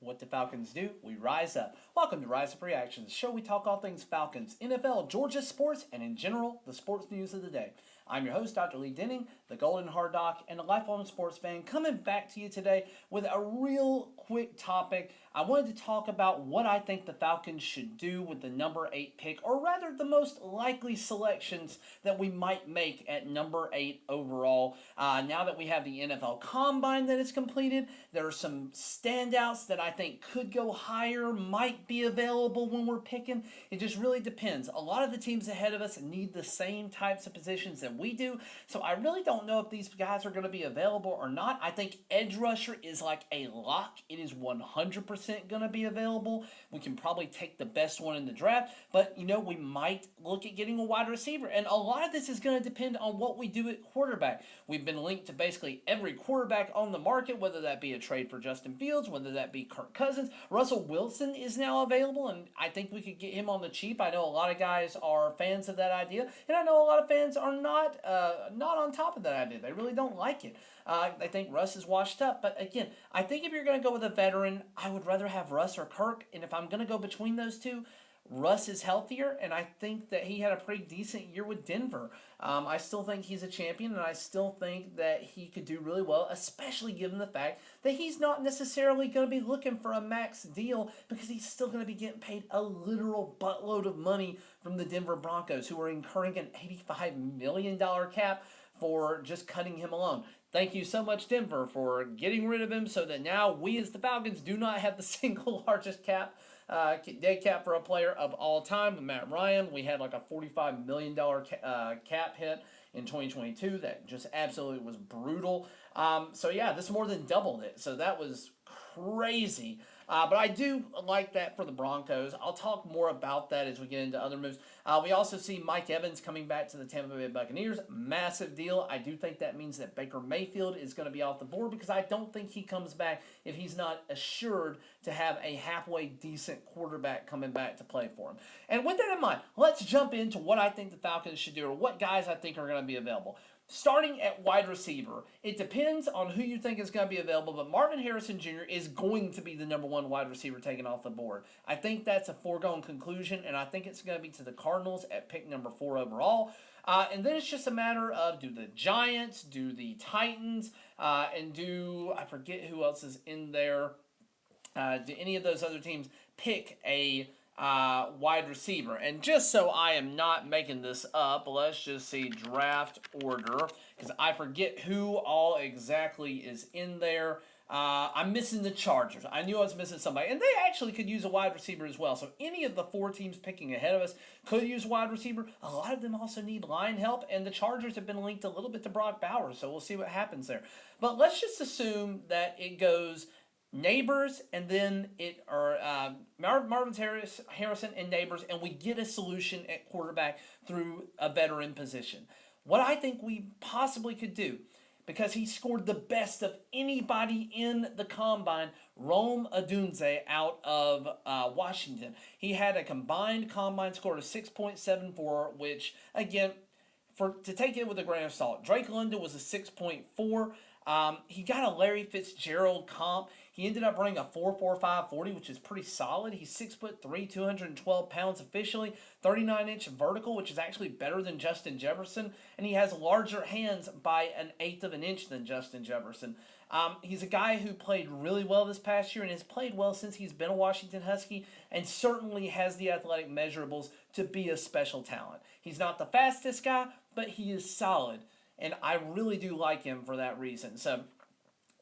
What the Falcons do, we rise up. Welcome to Rise Up Reactions, the show we talk all things Falcons, NFL, Georgia sports, and in general, the sports news of the day. I'm your host, Dr. Lee Denning, the Golden Hard Doc, and a lifelong sports fan, coming back to you today with a real quick topic. I wanted to talk about what I think the Falcons should do with the number 8 pick, or rather the most likely selections that we might make at number 8 overall. Now that we have the NFL Combine that is completed, there are some standouts that I think could go higher, might be available when we're picking. It just really depends. A lot of the teams ahead of us need the same types of positions that we do, so I really don't know if these guys are going to be available or not. I think edge rusher is like a lock. It is 100% going to be available. We can probably take the best one in the draft, but we might look at getting a wide receiver, and a lot of this is going to depend on what we do at quarterback. We've been linked to basically every quarterback on the market, whether that be a trade for Justin Fields, whether that be Kirk Cousins. Russell Wilson is now available, and I think we could get him on the cheap. I know a lot of guys are fans of that idea, and I know a lot of fans are not on top of that idea. They really don't like it. They think Russ is washed up. But again, I think if you're going to go with a veteran, I would rather have Russ or Kirk. And if I'm going to go between those two, Russ is healthier, and I think that he had a pretty decent year with Denver. I still think he's a champion, and I still think that he could do really well, especially given the fact that he's not necessarily going to be looking for a max deal, because he's still going to be getting paid a literal buttload of money from the Denver Broncos, who are incurring an $85 million cap for just cutting him alone. Thank you so much, Denver, for getting rid of him so that now we as the Falcons do not have the single largest dead cap for a player of all time. With Matt Ryan, we had like a $45 million cap hit in 2022 that just absolutely was brutal. So yeah, this more than doubled it. So that was crazy. But I do like that for the Broncos. I'll talk more about that as we get into other moves. We also see Mike Evans coming back to the Tampa Bay Buccaneers. Massive deal. I do think that means that Baker Mayfield is going to be off the board, because I don't think he comes back if he's not assured to have a halfway decent quarterback coming back to play for him. And with that in mind, let's jump into what I think the Falcons should do, or what guys I think are going to be available. Starting at wide receiver, it depends on who you think is going to be available, but Marvin Harrison Jr. is going to be the number 1 wide receiver taken off the board. I think that's a foregone conclusion, and I think it's going to be to the Cardinals at pick number 4 overall. And then it's just a matter of, do the Giants, do the Titans, and I forget who else is in there, do any of those other teams pick a wide receiver. And just so I am not making this up, let's just see draft order, because I forget who all exactly is in there. I'm missing the Chargers. I knew I was missing somebody, and they actually could use a wide receiver as well. So any of the 4 teams picking ahead of us could use a wide receiver. A lot of them also need line help, and the Chargers have been linked a little bit to Brock Bowers, so we'll see what happens there. But let's just assume that it goes Neighbors, and then Marvin Harrison and Neighbors, and we get a solution at quarterback through a veteran position. What I think we possibly could do, because he scored the best of anybody in the Combine, Rome Odunze out of Washington. He had a combined Combine score of 6.74, which, again, to take it with a grain of salt, Drake London was a 6.4. He got a Larry Fitzgerald comp. He ended up running a 4.45 40, which is pretty solid. He's 6'3", 212 pounds officially, 39-inch vertical, which is actually better than Justin Jefferson, and he has larger hands by 1/8 of an inch than Justin Jefferson. He's a guy who played really well this past year and has played well since he's been a Washington Husky, and certainly has the athletic measurables to be a special talent. He's not the fastest guy, but he is solid, and I really do like him for that reason. So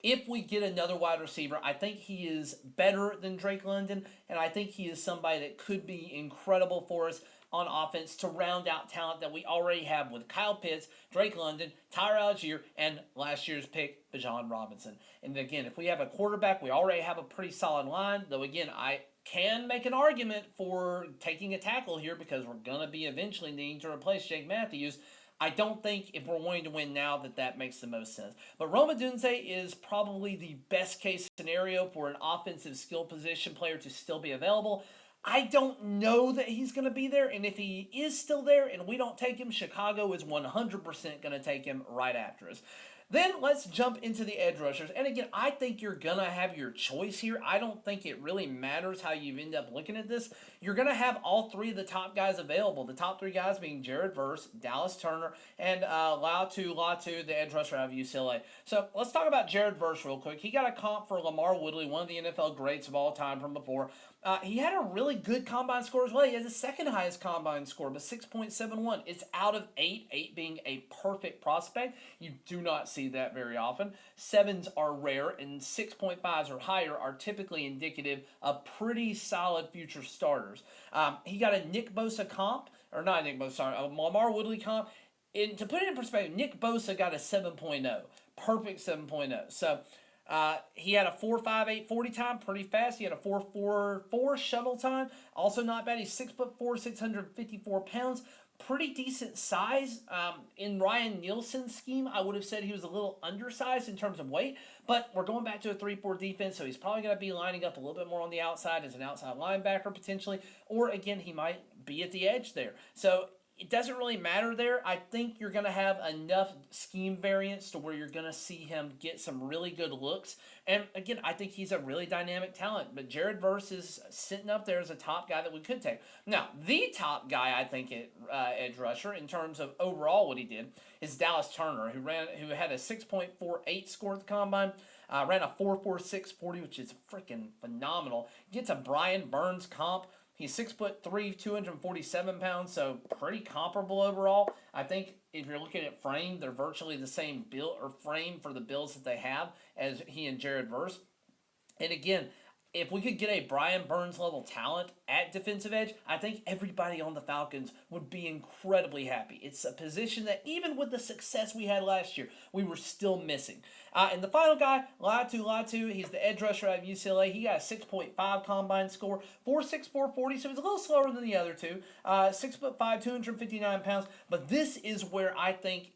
if we get another wide receiver, I think he is better than Drake London, and I think he is somebody that could be incredible for us on offense to round out talent that we already have with Kyle Pitts, Drake London, Tyler Algier, and last year's pick, Bijan Robinson. And again, if we have a quarterback, we already have a pretty solid line, though again, I can make an argument for taking a tackle here, because we're going to be eventually needing to replace Jake Matthews. I don't think if we're wanting to win now that makes the most sense. But Rome Odunze is probably the best case scenario for an offensive skill position player to still be available. I don't know that he's going to be there, and if he is still there and we don't take him, Chicago is 100% going to take him right after us. Then let's jump into the edge rushers. And again, I think you're going to have your choice here. I don't think it really matters how you end up looking at this. You're going to have all three of the top guys available. The top three guys being Jared Verse, Dallas Turner, and Latu, the edge rusher out of UCLA. So let's talk about Jared Verse real quick. He got a comp for Lamar Woodley, one of the NFL greats of all time from before. He had a really good combine score as well. He has the second highest combine score, but 6.71. It's out of 8, 8 being a perfect prospect. You do not see that very often. 7s are rare, and 6.5s or higher are typically indicative of pretty solid future starters. He got a Nick Bosa comp, or not Nick Bosa, sorry, a Lamar Woodley comp. And to put it in perspective, Nick Bosa got a 7.0, perfect 7.0. So he had a 4.58 40 time, pretty fast. He had a 4.44 shuttle time, also not bad. He's 6'4", 654 pounds. Pretty decent size. In Ryan Nielsen's scheme, I would have said he was a little undersized in terms of weight, but we're going back to a 3-4 defense, so he's probably going to be lining up a little bit more on the outside as an outside linebacker potentially, or again, he might be at the edge there. So it doesn't really matter there. I think you're going to have enough scheme variance to where you're going to see him get some really good looks. And again, I think he's a really dynamic talent. But Jared Verse is sitting up there as a top guy that we could take. Now, the top guy I think at edge rusher in terms of overall what he did is Dallas Turner, who had a 6.48 score at the combine. Ran a 4.46 40, which is freaking phenomenal. Gets a Brian Burns comp. He's 6'3", 247 pounds, so pretty comparable overall. I think if you're looking at frame, they're virtually the same build or frame for the builds that they have as he and Jared Verse. And again, if we could get a Brian Burns level talent at defensive edge, I think everybody on the Falcons would be incredibly happy. It's a position that even with the success we had last year, we were still missing. And the final guy, Latu, he's the edge rusher out of UCLA. He got a 6.5 combine score, 4.64 40, so he's a little slower than the other two. 6'5", 259 pounds. But this is where I think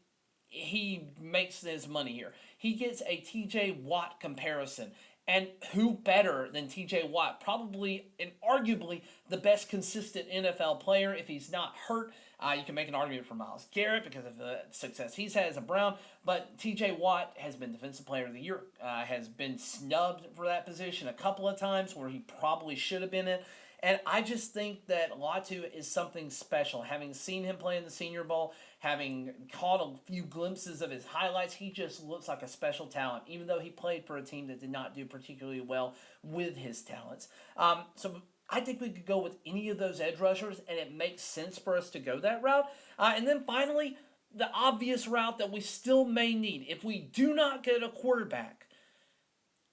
he makes his money here. He gets a TJ Watt comparison. And who better than TJ Watt? Probably and arguably the best consistent NFL player if he's not hurt. You can make an argument for Myles Garrett because of the success he's had as a Brown. But TJ Watt has been Defensive Player of the Year, has been snubbed for that position a couple of times where he probably should have been it. And I just think that Latu is something special. Having seen him play in the Senior Bowl, having caught a few glimpses of his highlights, he just looks like a special talent, even though he played for a team that did not do particularly well with his talents. So I think we could go with any of those edge rushers, and it makes sense for us to go that route. And then finally, the obvious route that we still may need. If we do not get a quarterback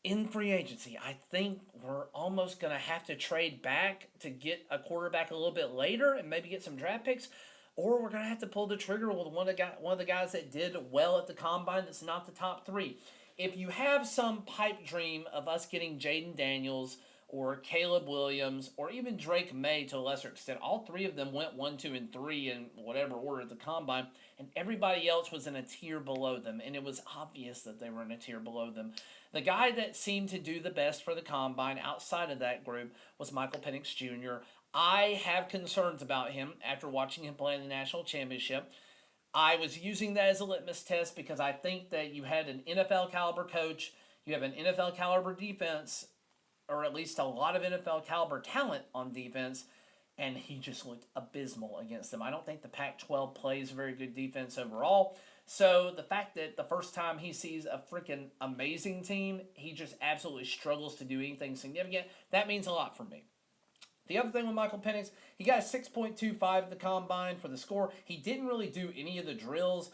in free agency, I think we're almost going to have to trade back to get a quarterback a little bit later and maybe get some draft picks. Or we're going to have to pull the trigger with one of the guys that did well at the combine that's not the top 3. If you have some pipe dream of us getting Jaden Daniels or Caleb Williams or even Drake May to a lesser extent, all 3 of them went 1, 2, and 3 in whatever order at the combine, and everybody else was in a tier below them, and it was obvious that they were in a tier below them. The guy that seemed to do the best for the combine outside of that group was Michael Penix Jr. I have concerns about him after watching him play in the national championship. I was using that as a litmus test because I think that you had an NFL caliber coach, you have an NFL caliber defense, or at least a lot of NFL caliber talent on defense, and he just looked abysmal against them. I don't think the Pac-12 plays very good defense overall. So the fact that the first time he sees a freaking amazing team, he just absolutely struggles to do anything significant, that means a lot for me. The other thing with Michael Penix, he got a 6.25 at the combine for the score. He didn't really do any of the drills.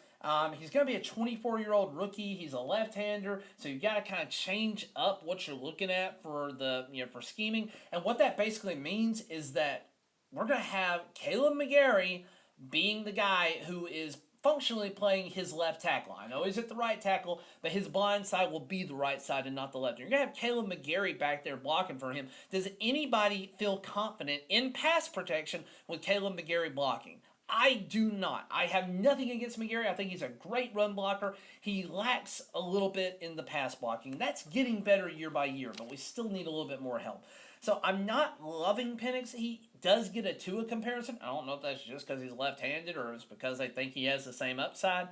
He's going to be a 24-year-old rookie. He's a left-hander, so you got to kind of change up what you're looking at for for scheming. And what that basically means is that we're going to have Caleb McGarry being the guy who is functionally playing his left tackle. I know he's at the right tackle, but his blind side will be the right side and not the left. You're going to have Caleb McGarry back there blocking for him. Does anybody feel confident in pass protection with Caleb McGarry blocking? I do not. I have nothing against McGarry. I think he's a great run blocker. He lacks a little bit in the pass blocking. That's getting better year by year, but we still need a little bit more help. So I'm not loving Penix. He does get a Tua comparison. I don't know if that's just because he's left-handed or it's because they think he has the same upside.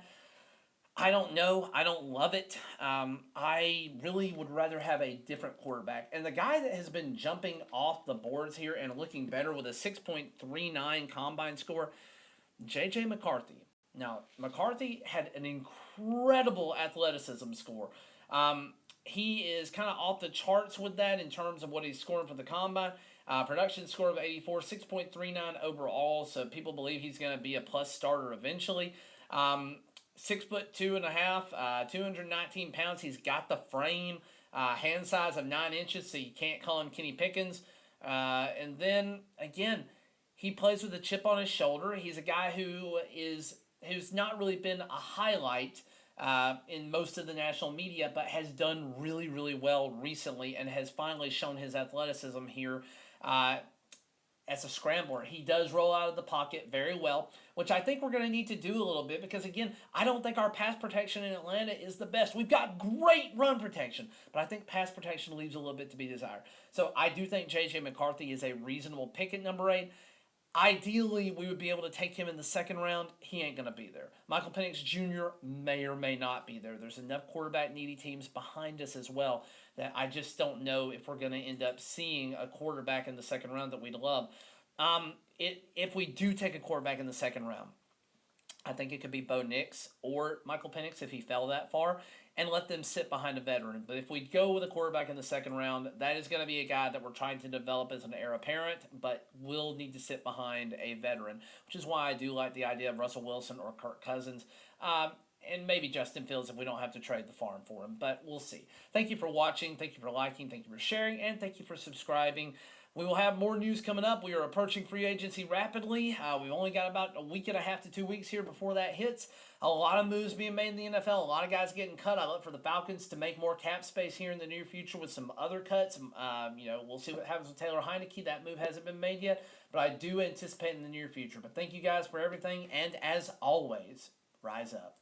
I don't know. I don't love it. I really would rather have a different quarterback. And the guy that has been jumping off the boards here and looking better with a 6.39 combine score, J.J. McCarthy. Now, McCarthy had an incredible athleticism score. He is kind of off the charts with that in terms of what he's scoring for the combine. Production score of 84, 6.39 overall, so people believe he's going to be a plus starter eventually. 6'2.5", 219 pounds. He's got the frame, hand size of 9 inches, so you can't call him Kenny Pickens. And then again, he plays with a chip on his shoulder. He's a guy who's not really been a highlight in most of the national media, but has done really, really well recently and has finally shown his athleticism here as a scrambler. He does roll out of the pocket very well, which I think we're going to need to do a little bit because, again, I don't think our pass protection in Atlanta is the best. We've got great run protection, but I think pass protection leaves a little bit to be desired. So I do think J.J. McCarthy is a reasonable pick at number 8. Ideally, we would be able to take him in the second round. He ain't going to be there. Michael Penix Jr. may or may not be there. There's enough quarterback needy teams behind us as well that I just don't know if we're going to end up seeing a quarterback in the second round that we'd love. If we do take a quarterback in the second round, I think it could be Bo Nix or Michael Penix if he fell that far, and let them sit behind a veteran. But if we go with a quarterback in the second round, that is going to be a guy that we're trying to develop as an heir apparent, but will need to sit behind a veteran, which is why I do like the idea of Russell Wilson or Kirk Cousins. And maybe Justin Fields if we don't have to trade the farm for him, but we'll see. Thank you for watching, thank you for liking, thank you for sharing, and thank you for subscribing. We will have more news coming up. We are approaching free agency rapidly. We've only got about a week and a half to 2 weeks here before that hits. A lot of moves being made in the NFL. A lot of guys getting cut. I look for the Falcons to make more cap space here in the near future with some other cuts. We'll see what happens with Taylor Heineke. That move hasn't been made yet, but I do anticipate in the near future. But thank you guys for everything, and as always, rise up.